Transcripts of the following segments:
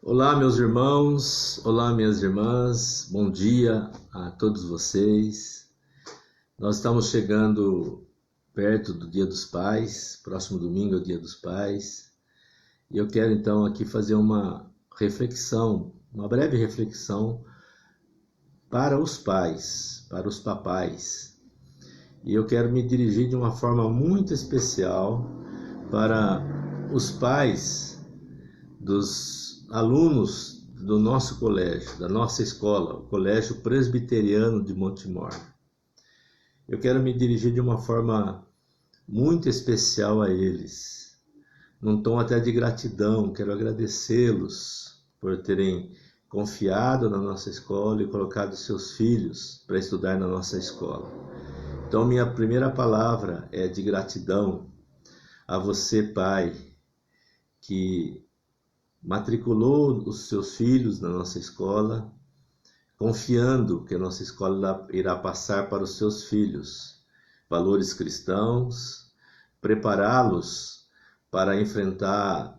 Olá, meus irmãos, olá, minhas irmãs, bom dia a todos vocês. Nós estamos chegando perto do Dia dos Pais, próximo domingo é o Dia dos Pais, e eu quero então aqui fazer uma reflexão, uma breve reflexão para os pais, para os papais. E eu quero me dirigir de uma forma muito especial para os pais dos alunos do nosso colégio, da nossa escola, o Colégio Presbiteriano de Montemor. Eu quero me dirigir de uma forma muito especial a eles, num tom até de gratidão. Quero agradecê-los por terem confiado na nossa escola e colocado seus filhos para estudar na nossa escola. Então, minha primeira palavra é de gratidão a você, pai, que matriculou os seus filhos na nossa escola, confiando que a nossa escola irá passar para os seus filhos valores cristãos, prepará-los para enfrentar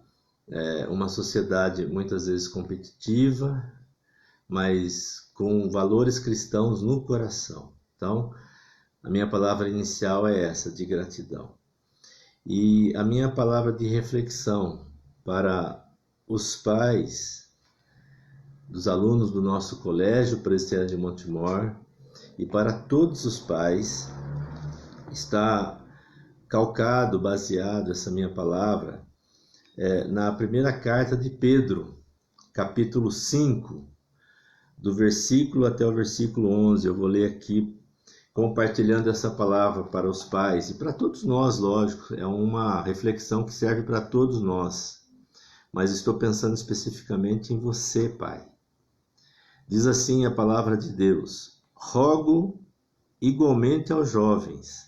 uma sociedade muitas vezes competitiva, mas com valores cristãos no coração. Então, a minha palavra inicial é essa, de gratidão. E a minha palavra de reflexão para os pais dos alunos do nosso Colégio Presbiteriano de Montemor e para todos os pais está calcado, baseado, essa minha palavra, na primeira carta de Pedro, capítulo 5, do versículo até o versículo 11. Eu vou ler aqui, compartilhando essa palavra para os pais e para todos nós, lógico, é uma reflexão que serve para todos nós. Mas estou pensando especificamente em você, pai. Diz assim a palavra de Deus: rogo igualmente aos jovens,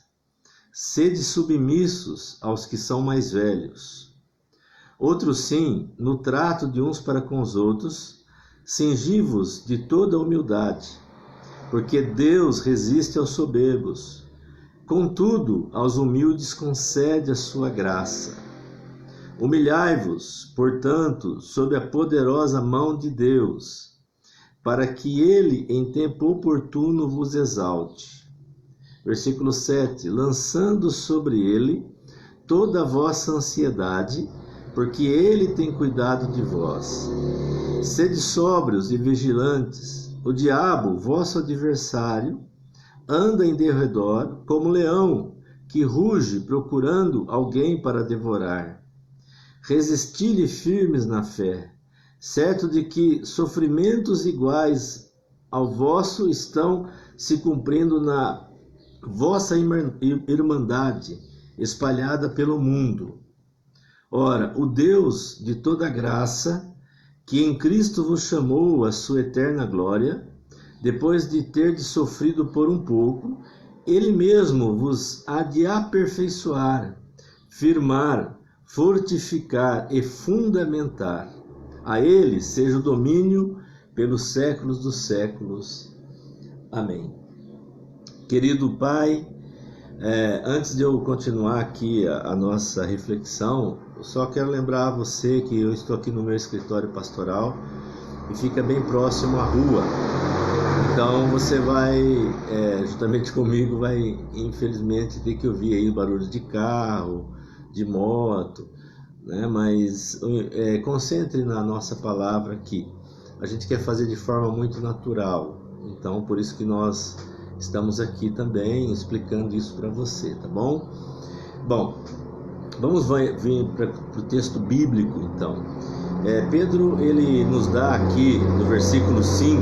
sede submissos aos que são mais velhos. Outros sim, no trato de uns para com os outros, cingi-vos de toda humildade, porque Deus resiste aos soberbos, contudo aos humildes concede a sua graça. Humilhai-vos, portanto, sob a poderosa mão de Deus, para que ele, em tempo oportuno, vos exalte. Versículo 7. Lançando sobre ele toda a vossa ansiedade, porque ele tem cuidado de vós. Sede sóbrios e vigilantes. O diabo, vosso adversário, anda em derredor como leão, que ruge procurando alguém para devorar. Resisti-lhe firmes na fé, certo de que sofrimentos iguais ao vosso estão se cumprindo na vossa irmandade, espalhada pelo mundo. Ora, o Deus de toda graça, que em Cristo vos chamou à sua eterna glória, depois de terdes sofrido por um pouco, ele mesmo vos há de aperfeiçoar, firmar, fortificar e fundamentar. A ele seja o domínio pelos séculos dos séculos. Amém. Querido Pai, antes de eu continuar aqui a nossa reflexão, eu só quero lembrar a você que eu estou aqui no meu escritório pastoral e fica bem próximo à rua. Então você vai, juntamente comigo, vai infelizmente ter que ouvir aí barulho de carro, de moto, né? Mas concentre na nossa palavra aqui. A gente quer fazer de forma muito natural, então por isso que nós estamos aqui também explicando isso para você, tá bom? Bom, vamos vir para o texto bíblico então. Pedro, ele nos dá aqui no versículo 5,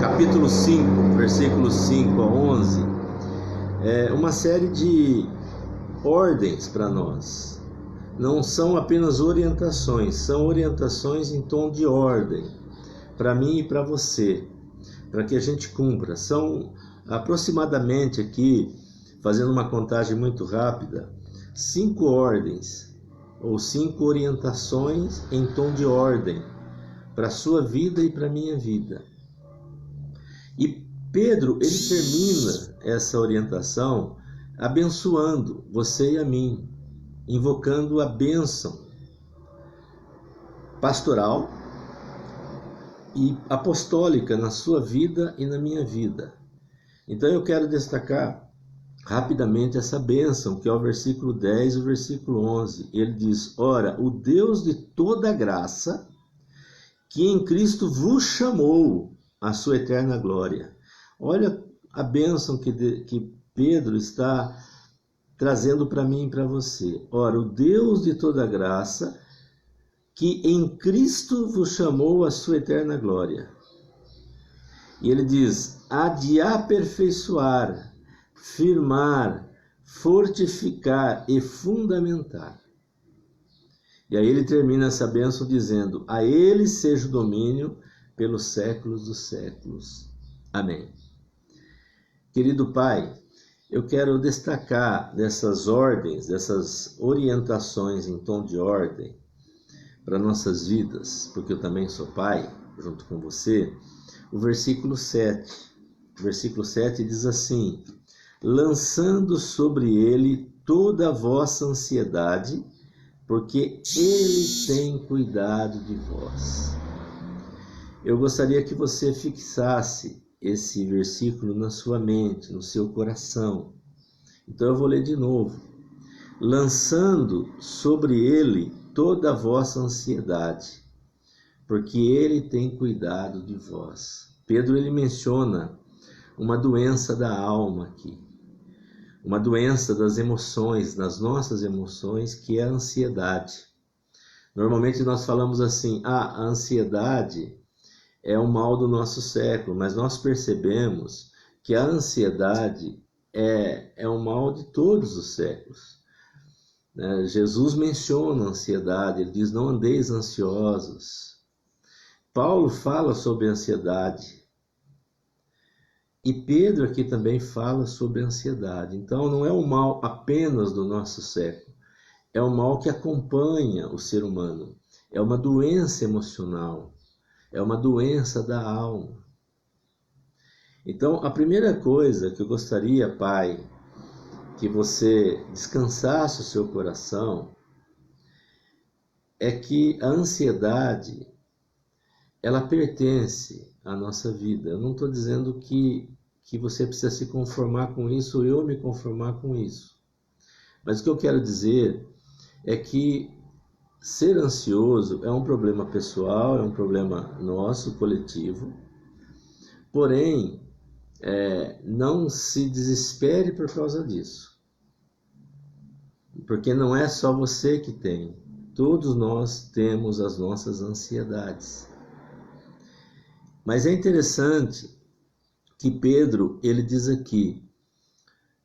capítulo 5, versículos 5 a 11, uma série de ordens para nós. Não são apenas orientações, são orientações em tom de ordem para mim e para você, para que a gente cumpra. São aproximadamente aqui, fazendo uma contagem muito rápida, 5 ordens ou 5 orientações em tom de ordem para a sua vida e para a minha vida. E Pedro, ele termina essa orientação abençoando você e a mim, invocando a bênção pastoral e apostólica na sua vida e na minha vida. Então eu quero destacar rapidamente essa bênção, que é o versículo 10 e o versículo 11. Ele diz: ora, o Deus de toda graça, que em Cristo vos chamou à sua eterna glória. Olha a bênção que Pedro está trazendo para mim e para você. Ora, o Deus de toda graça, que em Cristo vos chamou à sua eterna glória. E ele diz: há de aperfeiçoar, firmar, fortificar e fundamentar. E aí ele termina essa bênção dizendo: a ele seja o domínio pelos séculos dos séculos. Amém. Querido Pai, eu quero destacar dessas ordens, dessas orientações em tom de ordem para nossas vidas, porque eu também sou pai, junto com você, o versículo 7. O versículo 7 diz assim: lançando sobre ele toda a vossa ansiedade, porque ele tem cuidado de vós. Eu gostaria que você fixasse esse versículo na sua mente, no seu coração. Então eu vou ler de novo. Lançando sobre ele toda a vossa ansiedade, porque ele tem cuidado de vós. Pedro, ele menciona uma doença da alma aqui, uma doença das emoções, das nossas emoções, que é a ansiedade. Normalmente nós falamos assim: a ansiedade é o mal do nosso século, mas nós percebemos que a ansiedade é o mal de todos os séculos. Jesus menciona a ansiedade, ele diz: não andeis ansiosos. Paulo fala sobre a ansiedade. E Pedro aqui também fala sobre a ansiedade. Então não é um mal apenas do nosso século, é um mal que acompanha o ser humano. É uma doença emocional, é uma doença da alma. Então a primeira coisa que eu gostaria, Pai, que você descansasse o seu coração, é que a ansiedade, ela pertence à nossa vida. Eu não estou dizendo que você precisa se conformar com isso, ou eu me conformar com isso. Mas o que eu quero dizer é que ser ansioso é um problema pessoal, é um problema nosso, coletivo. Porém, não se desespere por causa disso. Porque não é só você que tem. Todos nós temos as nossas ansiedades. Mas é interessante que Pedro, ele diz aqui: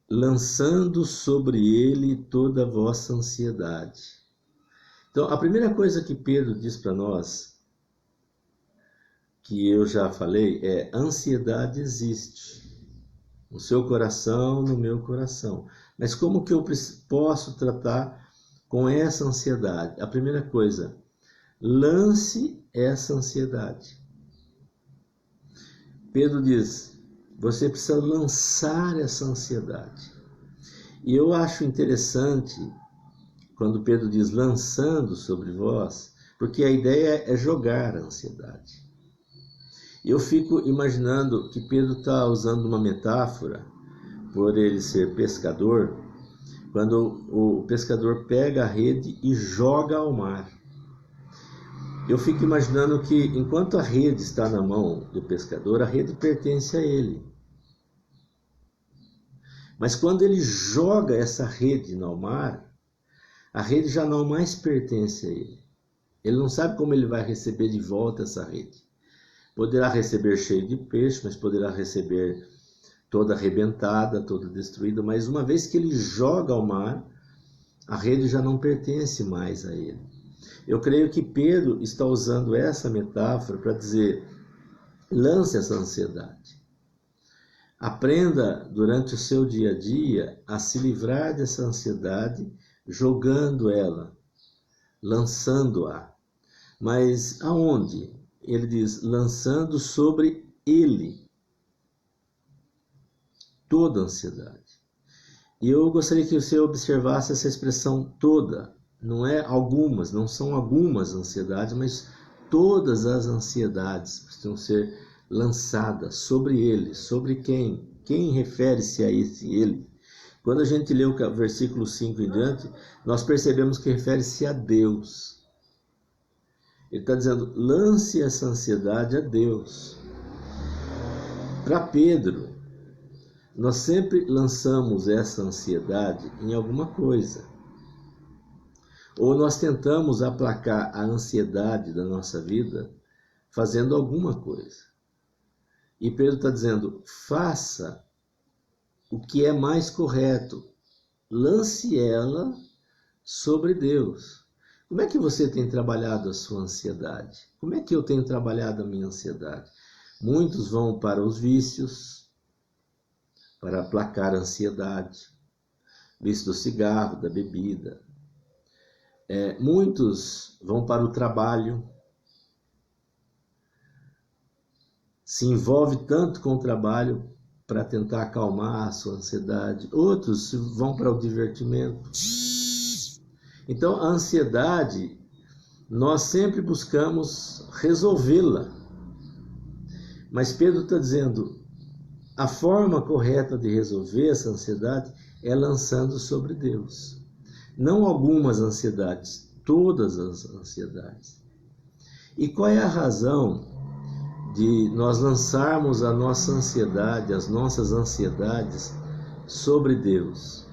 lançando sobre ele toda a vossa ansiedade. Então, a primeira coisa que Pedro diz para nós, que eu já falei, é: ansiedade existe no seu coração, no meu coração. Mas como que eu posso tratar com essa ansiedade? A primeira coisa, lance essa ansiedade. Pedro diz: você precisa lançar essa ansiedade. E eu acho interessante quando Pedro diz lançando sobre vós, porque a ideia é jogar a ansiedade. Eu fico imaginando que Pedro está usando uma metáfora, por ele ser pescador, quando o pescador pega a rede e joga ao mar. Eu fico imaginando que enquanto a rede está na mão do pescador, a rede pertence a ele. Mas quando ele joga essa rede no mar, a rede já não mais pertence a ele. Ele não sabe como ele vai receber de volta essa rede. Poderá receber cheio de peixe, mas poderá receber toda arrebentada, toda destruída. Mas uma vez que ele joga ao mar, a rede já não pertence mais a ele. Eu creio que Pedro está usando essa metáfora para dizer: lance essa ansiedade. Aprenda durante o seu dia a dia a se livrar dessa ansiedade, jogando ela, lançando-a. Mas aonde? Ele diz: lançando sobre ele toda a ansiedade. E eu gostaria que você observasse essa expressão toda. Não é algumas, não são algumas ansiedades, mas todas as ansiedades precisam ser lançadas sobre ele. Sobre quem? Quem refere-se a esse ele? Quando a gente lê o versículo 5 em diante, nós percebemos que refere-se a Deus. Ele está dizendo, lance essa ansiedade a Deus. Para Pedro, nós sempre lançamos essa ansiedade em alguma coisa. Ou nós tentamos aplacar a ansiedade da nossa vida fazendo alguma coisa. E Pedro está dizendo, faça o que é mais correto. Lance ela sobre Deus. Como é que você tem trabalhado a sua ansiedade? Como é que eu tenho trabalhado a minha ansiedade? Muitos vão para os vícios, para aplacar a ansiedade. Vício do cigarro, da bebida. Muitos vão para o trabalho, se envolve tanto com o trabalho para tentar acalmar a sua ansiedade. Outros vão para o divertimento. Então, a ansiedade, nós sempre buscamos resolvê-la. Mas Pedro está dizendo, a forma correta de resolver essa ansiedade é lançando sobre Deus. Não algumas ansiedades, todas as ansiedades. E qual é a razão de nós lançarmos a nossa ansiedade, as nossas ansiedades sobre Deus?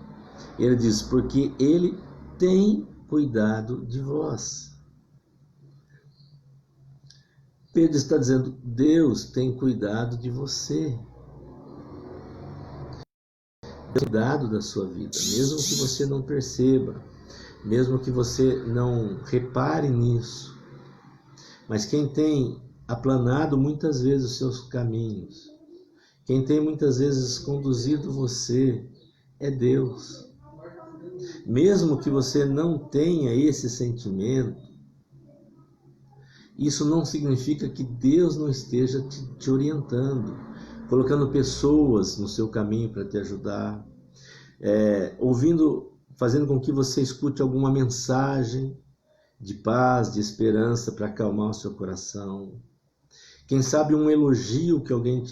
Ele diz, porque Ele tem cuidado de vós. Pedro está dizendo, Deus tem cuidado de você. Cuidado da sua vida, mesmo que você não perceba, mesmo que você não repare nisso. Mas quem tem aplanado muitas vezes os seus caminhos, quem tem muitas vezes conduzido você, é Deus. Mesmo que você não tenha esse sentimento, isso não significa que Deus não esteja te orientando, colocando pessoas no seu caminho para te ajudar, fazendo com que você escute alguma mensagem de paz, de esperança para acalmar o seu coração. Quem sabe um elogio que alguém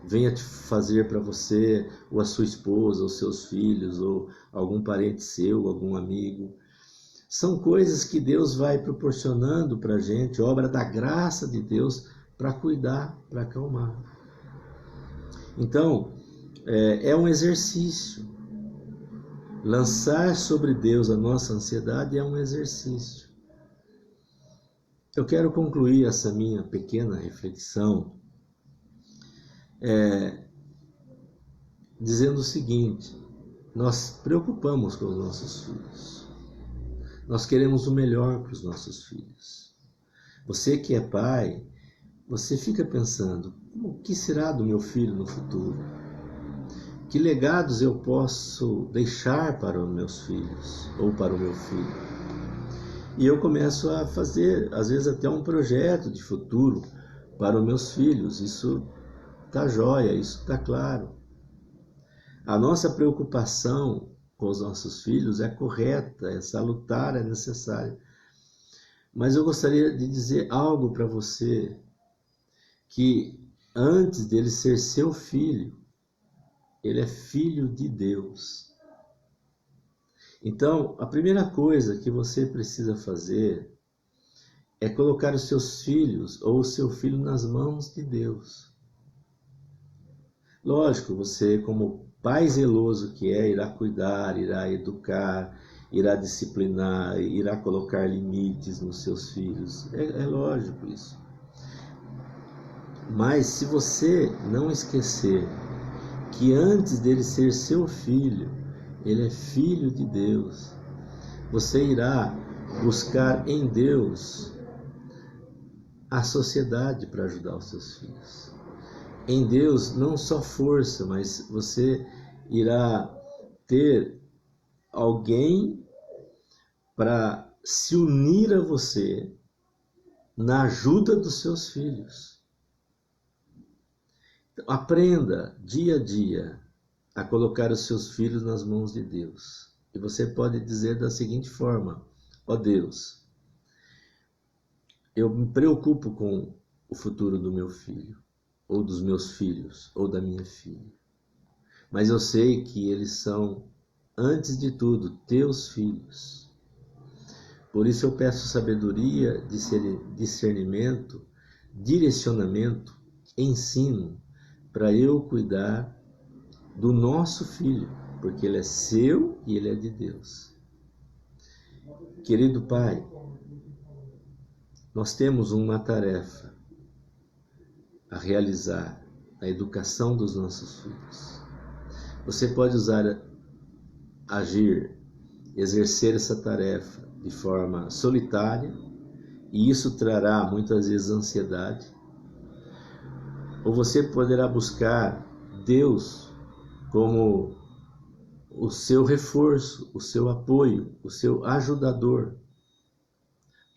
venha te fazer para você, ou a sua esposa, ou seus filhos, ou algum parente seu, algum amigo. São coisas que Deus vai proporcionando para a gente, obra da graça de Deus, para cuidar, para acalmar. Então, é um exercício. Lançar sobre Deus a nossa ansiedade é um exercício. Eu quero concluir essa minha pequena reflexão dizendo o seguinte: nós preocupamos com os nossos filhos. Nós queremos o melhor para os nossos filhos. Você que é pai, você fica pensando, o que será do meu filho no futuro? Que legados eu posso deixar para os meus filhos ou para o meu filho? E eu começo a fazer, às vezes até um projeto de futuro para os meus filhos. Isso está jóia, isso está claro. A nossa preocupação com os nossos filhos é correta, é salutar, é necessária. Mas eu gostaria de dizer algo para você, que antes dele ser seu filho, ele é filho de Deus. Então, a primeira coisa que você precisa fazer é colocar os seus filhos ou o seu filho nas mãos de Deus. Lógico, você, como pai zeloso que irá cuidar, irá educar, irá disciplinar, irá colocar limites nos seus filhos. É lógico isso. Mas se você não esquecer que antes dele ser seu filho, ele é filho de Deus, você irá buscar em Deus a sociedade para ajudar os seus filhos. Em Deus, não só força, mas você irá ter alguém para se unir a você na ajuda dos seus filhos. Então, aprenda dia a dia a colocar os seus filhos nas mãos de Deus. E você pode dizer da seguinte forma: ó Deus, eu me preocupo com o futuro do meu filho, ou dos meus filhos, ou da minha filha. Mas eu sei que eles são, antes de tudo, teus filhos. Por isso eu peço sabedoria, discernimento, direcionamento, ensino, para eu cuidar do nosso filho, porque ele é seu e ele é de Deus. Querido Pai, nós temos uma tarefa a realizar na educação dos nossos filhos. Você pode exercer essa tarefa de forma solitária, e isso trará muitas vezes ansiedade. Ou você poderá buscar Deus como o seu reforço, o seu apoio, o seu ajudador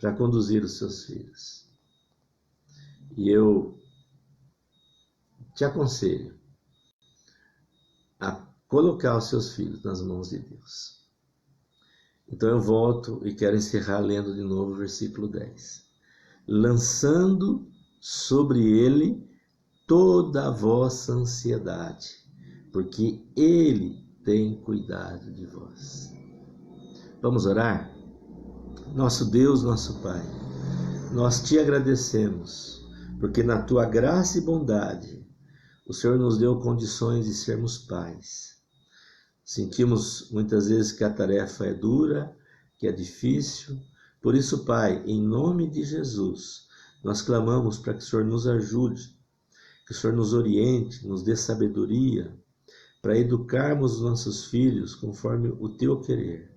para conduzir os seus filhos. E eu te aconselho a colocar os seus filhos nas mãos de Deus. Então eu volto e quero encerrar lendo de novo o versículo 10. Lançando sobre ele toda a vossa ansiedade, porque ele tem cuidado de vós. Vamos orar? Nosso Deus, nosso Pai, nós te agradecemos, porque na tua graça e bondade, o Senhor nos deu condições de sermos pais. Sentimos muitas vezes que a tarefa é dura, que é difícil. Por isso, Pai, em nome de Jesus, nós clamamos para que o Senhor nos ajude, que o Senhor nos oriente, nos dê sabedoria, para educarmos os nossos filhos conforme o teu querer.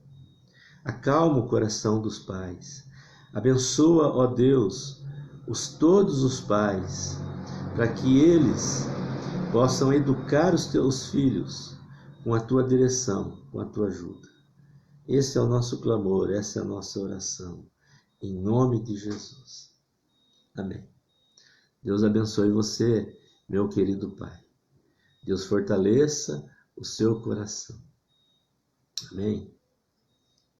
Acalma o coração dos pais. Abençoa, ó Deus, todos os pais, para que eles possam educar os teus filhos com a tua direção, com a tua ajuda. Esse é o nosso clamor, essa é a nossa oração, em nome de Jesus. Amém. Deus abençoe você, meu querido Pai. Deus fortaleça o seu coração. Amém.